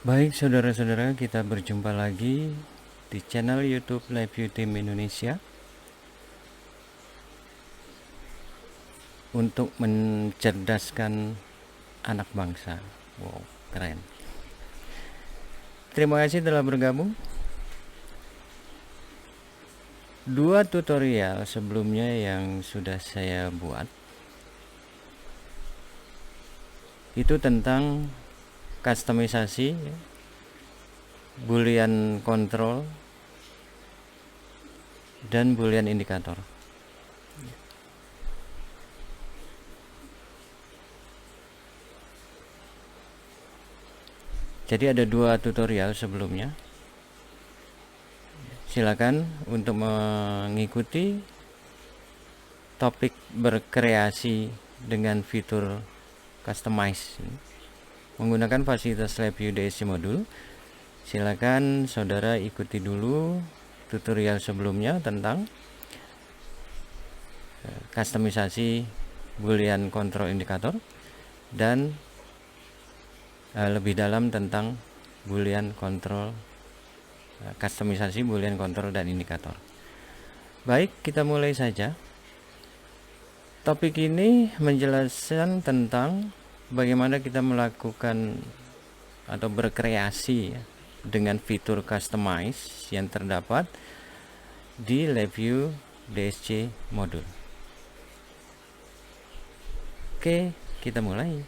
Baik saudara-saudara, kita berjumpa lagi di channel YouTube Live View Team Indonesia untuk mencerdaskan anak bangsa. Wow, keren. Terima kasih telah bergabung. Dua tutorial sebelumnya yang sudah saya buat itu tentang customisasi, boolean control, dan boolean indikator. Jadi ada dua tutorial sebelumnya. Silakan untuk mengikuti topik berkreasi dengan fitur customize menggunakan fasilitas Live View DSC modul. Silakan saudara ikuti dulu tutorial sebelumnya tentang customisasi boolean control indikator dan lebih dalam tentang boolean control, customisasi boolean control dan indikator. Baik, kita mulai saja. Topik ini menjelaskan tentang bagaimana kita melakukan atau berkreasi dengan fitur customize yang terdapat di Live View DSC modul. Oke, kita mulai.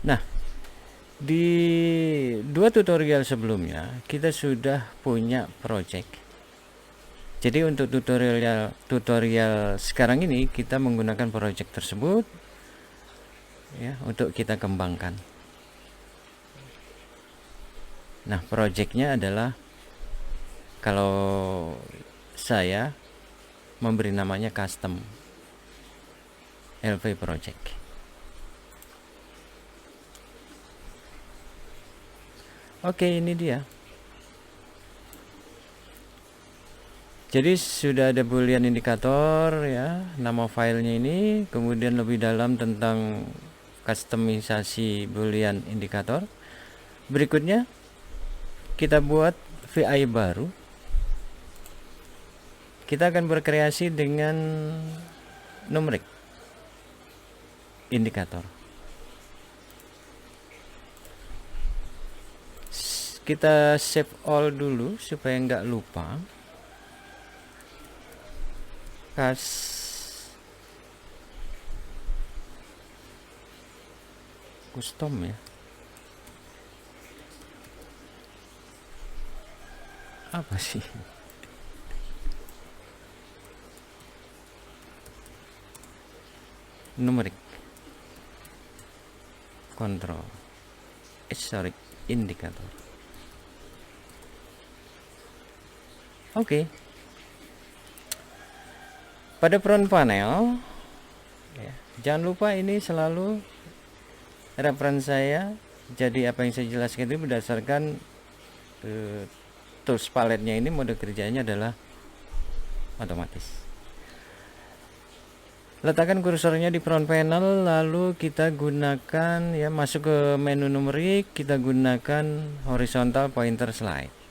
Nah, di dua tutorial sebelumnya kita sudah punya project. Jadi untuk tutorial sekarang ini kita menggunakan project tersebut ya untuk kita kembangkan. Nah, projectnya adalah, kalau saya memberi namanya custom LV project. Oke, ini dia. Jadi sudah ada boolean indikator ya, nama filenya ini, kemudian lebih dalam tentang customisasi boolean indikator. Berikutnya kita buat VI baru. Kita akan berkreasi dengan numeric indikator. Kita save all dulu supaya nggak lupa. Custom ya. Apa sih? Numeric control. Indikator. Oke. Pada front panel ya, jangan lupa ini selalu referensi saya. Jadi apa yang saya jelaskan itu berdasarkan tools paletnya ini, mode kerjanya adalah otomatis. Letakkan kursornya di front panel, lalu kita gunakan ya, masuk ke menu numerik, kita gunakan horizontal pointer slide.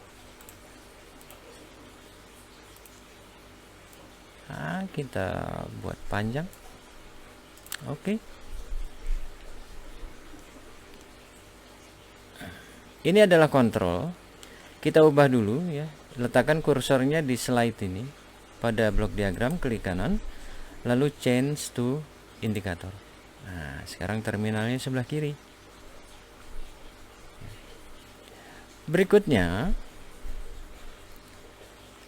Nah, kita buat panjang. Oke. Ini adalah kontrol. Kita ubah dulu ya. Letakkan kursornya di slide ini. Pada blok diagram, klik kanan, lalu change to indikator. Nah, sekarang terminalnya sebelah kiri. Berikutnya,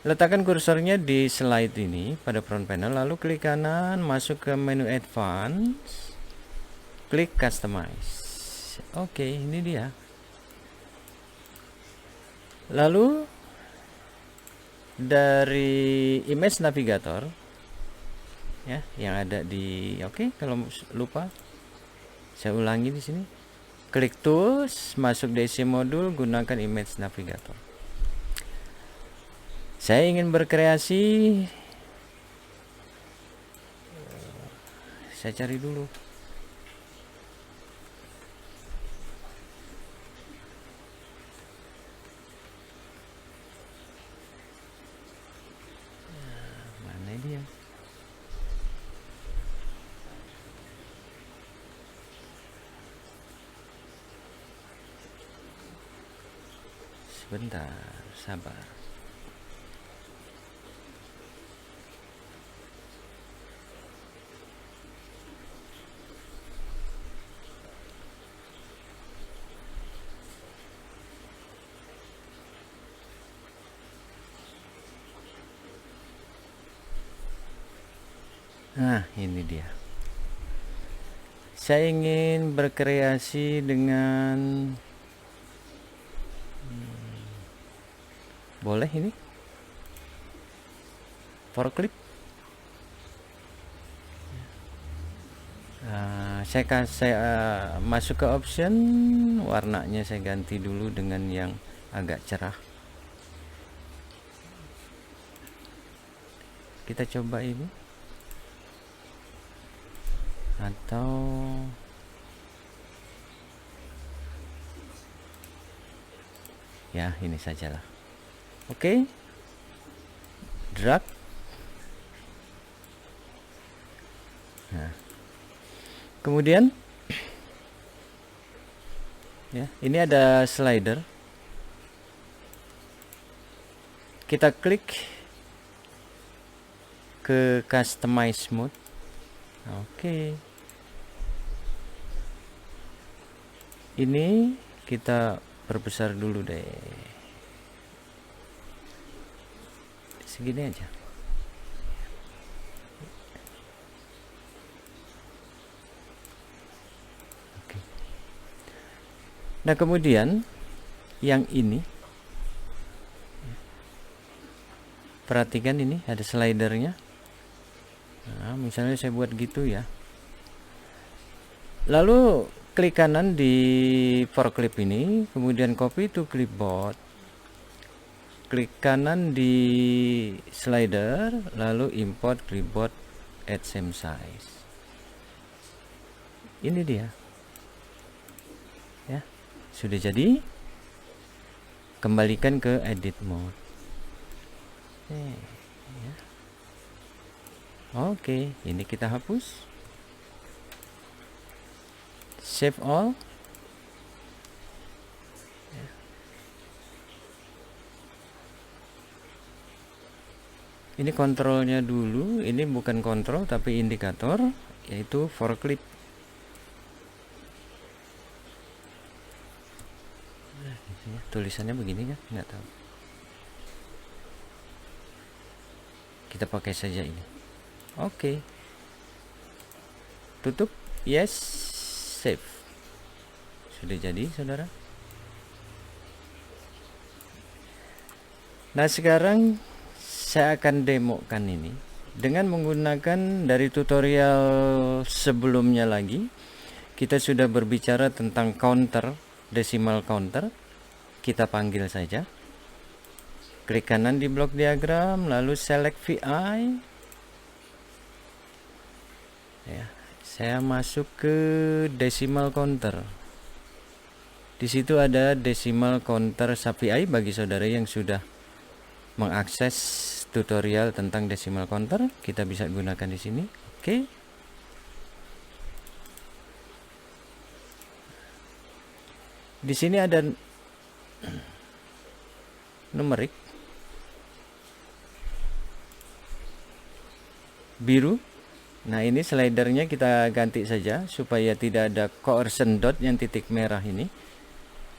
letakkan kursornya di slide ini pada front panel, lalu klik kanan, masuk ke menu advance, klik customize. Oke, ini dia. Lalu dari image navigator ya yang ada di kalau lupa saya ulangi di sini, klik tools, masuk DSC modul, gunakan image navigator. Saya ingin berkreasi saya cari dulu. Mana dia? Sebentar, sabar. Nah, ini dia. Saya ingin berkreasi dengan boleh ini for clip. Saya masuk ke option, warnanya saya ganti dulu dengan yang agak cerah. Kita coba ini, atau ya ini sajalah. Oke, drag. Nah, kemudian ya, ini ada slider. Kita klik ke customize mode. Oke. Ini kita perbesar dulu deh. Segini aja. Oke. Nah, kemudian yang ini, perhatikan ini ada slidernya. Nah, misalnya saya buat gitu ya. Lalu klik kanan di for clip ini, kemudian copy to clipboard. Klik kanan di slider, lalu import clipboard at same size. Ini dia. Ya, sudah jadi. Kembalikan ke edit mode. Ya. Oke, ini kita hapus. Save all. Ini kontrolnya dulu, ini bukan kontrol tapi indikator, yaitu for clip. Tulisannya begini kan, nggak tahu. Kita pakai saja ini. Oke. Tutup, yes, save. Sudah jadi, saudara. Nah, sekarang saya akan demokan ini dengan menggunakan dari tutorial sebelumnya lagi. Kita sudah berbicara tentang counter, decimal counter. Kita panggil saja. Klik kanan di blok diagram, lalu select VI. Ya, saya masuk ke decimal counter. Di situ ada decimal counter SAP-VI bagi saudara yang sudah mengakses tutorial tentang decimal counter, kita bisa gunakan di sini. Oke. Di sini ada numerik biru. Nah, ini slidernya kita ganti saja supaya tidak ada coercion dot yang titik merah ini.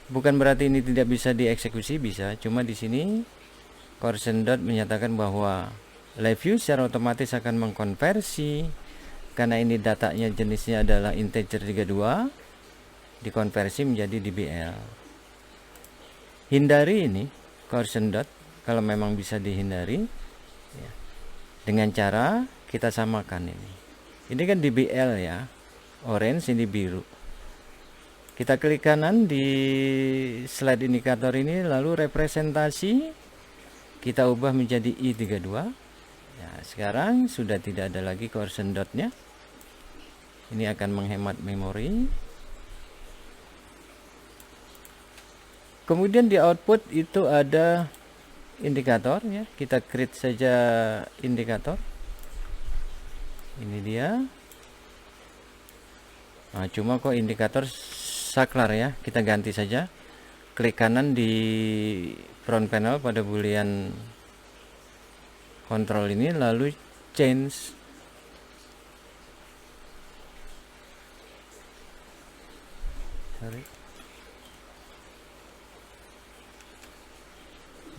Bukan berarti ini tidak bisa dieksekusi, bisa. Cuma di sini coercion dot menyatakan bahwa live view secara otomatis akan mengkonversi, karena ini datanya jenisnya adalah integer 32, dikonversi menjadi dbl. Hindari ini coercion dot kalau memang bisa dihindari ya, dengan cara kita samakan ini. Ini kan dbl ya, orange, ini biru. Kita klik kanan di slide indikator ini, lalu representasi kita ubah menjadi I32. Ya, sekarang sudah tidak ada lagi coercion dotnya. Ini akan menghemat memori. Kemudian di output itu ada indikator ya. Kita create saja indikator. Ini dia. Nah, cuma kok indikator saklar ya. Kita ganti saja. Klik kanan di front panel pada boolean control ini, lalu change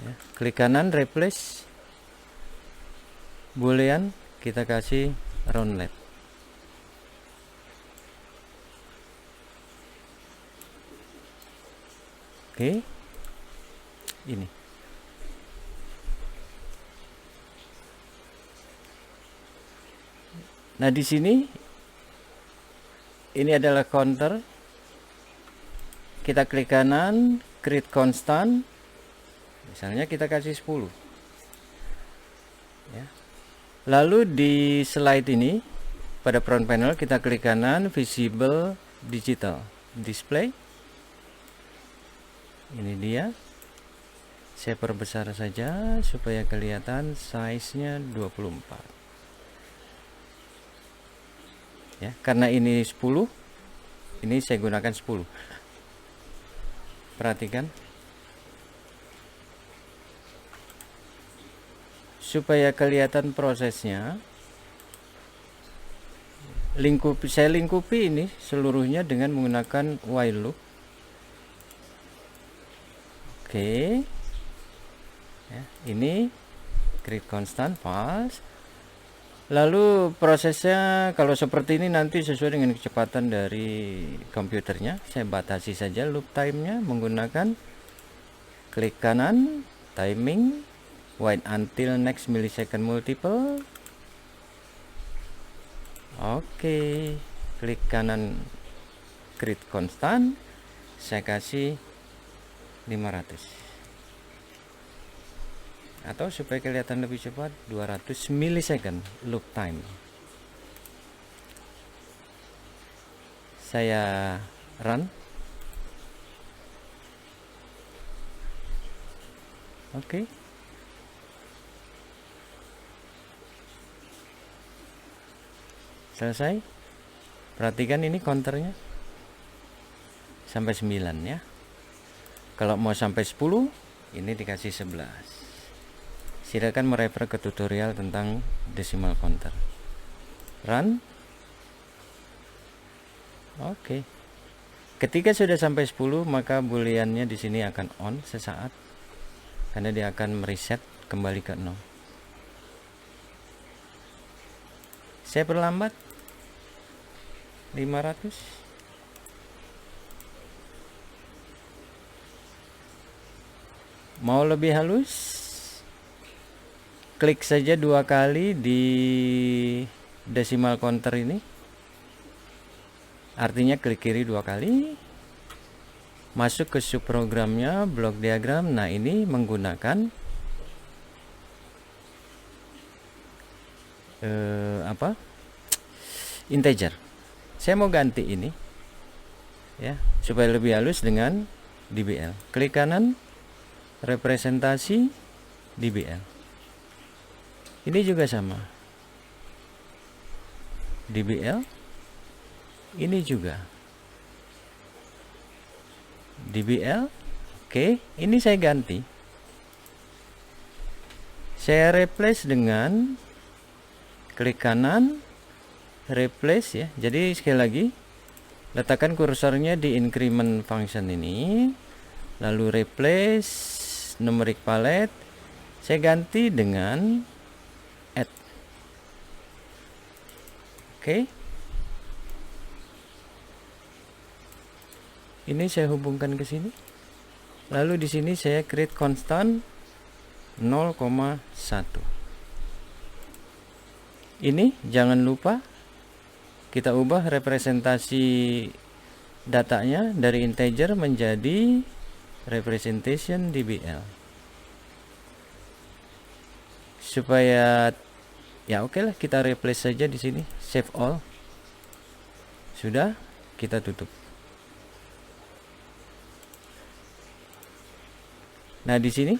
ya, klik kanan replace boolean, kita kasih round left. Oke, ini nah di sini ini adalah counter. Kita klik kanan, create constant, misalnya kita kasih 10 ya. Lalu di slide ini pada front panel kita klik kanan, visible digital display. Ini dia. Saya perbesar saja supaya kelihatan size-nya 24 ya, karena ini 10, ini saya gunakan 10. Perhatikan supaya kelihatan prosesnya. Saya lingkupi ini seluruhnya dengan menggunakan while loop. Oke ya, ini create constant false. Lalu prosesnya kalau seperti ini nanti sesuai dengan kecepatan dari komputernya. Saya batasi saja loop time-nya menggunakan klik kanan, timing, wait until next millisecond multiple. Oke, klik kanan, create constant, saya kasih 500. Atau supaya kelihatan lebih cepat 200 millisecond loop time. Saya run. Oke. Selesai. Perhatikan ini counternya sampai 9 ya. Kalau mau sampai 10 ini dikasih 11. Silakan merefer ke tutorial tentang decimal counter. Run. Oke. Ketika sudah sampai 10, maka booleannya di sini akan on sesaat karena dia akan mereset kembali ke 0. Saya perlambat 500. Mau lebih halus, klik saja 2 kali di decimal counter ini. Artinya klik kiri 2 kali. Masuk ke subprogramnya, block diagram. Nah, ini menggunakan integer. Saya mau ganti ini ya, supaya lebih halus dengan DBL. Klik kanan, representasi DBL. Ini juga sama, DBL. Ini juga DBL. Oke, ini saya ganti. Saya replace dengan klik kanan, replace ya. Jadi sekali lagi, letakkan kursornya di increment function ini, lalu replace numeric palette. Saya ganti dengan add. Oke. Ini saya hubungkan ke sini. Lalu di sini saya create constant 0,1. Ini jangan lupa kita ubah representasi datanya dari integer menjadi representation DBL. Supaya ya oke lah, kita replace saja di sini, save all. Sudah, kita tutup. Nah, di sini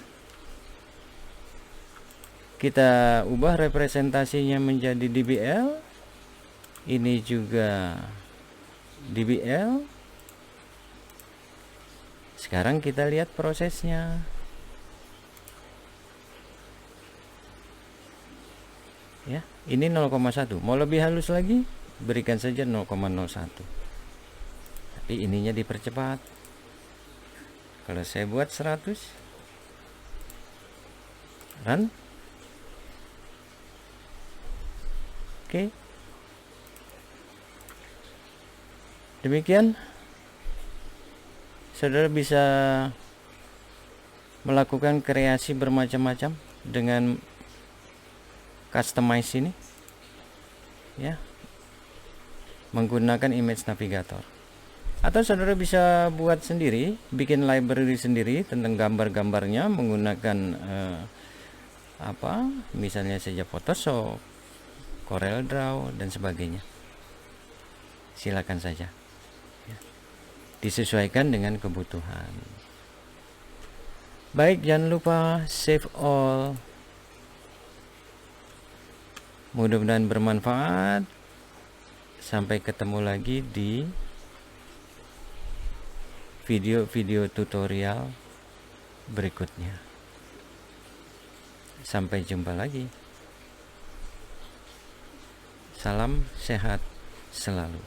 kita ubah representasinya menjadi DBL. Ini juga DBL. Sekarang kita lihat prosesnya. Ya, ini 0,1. Mau lebih halus lagi, berikan saja 0,01. Tapi ininya dipercepat. Kalau saya buat 100, run. Oke. Demikian, saudara bisa melakukan kreasi bermacam-macam dengan customize ini, ya, menggunakan image navigator. Atau saudara bisa buat sendiri, bikin library sendiri tentang gambar-gambarnya menggunakan misalnya saja Photoshop, Corel Draw dan sebagainya. Silakan saja, ya, disesuaikan dengan kebutuhan. Baik, jangan lupa save all. Mudah-mudahan bermanfaat. Sampai ketemu lagi di video-video tutorial berikutnya. Sampai jumpa lagi. Salam sehat selalu.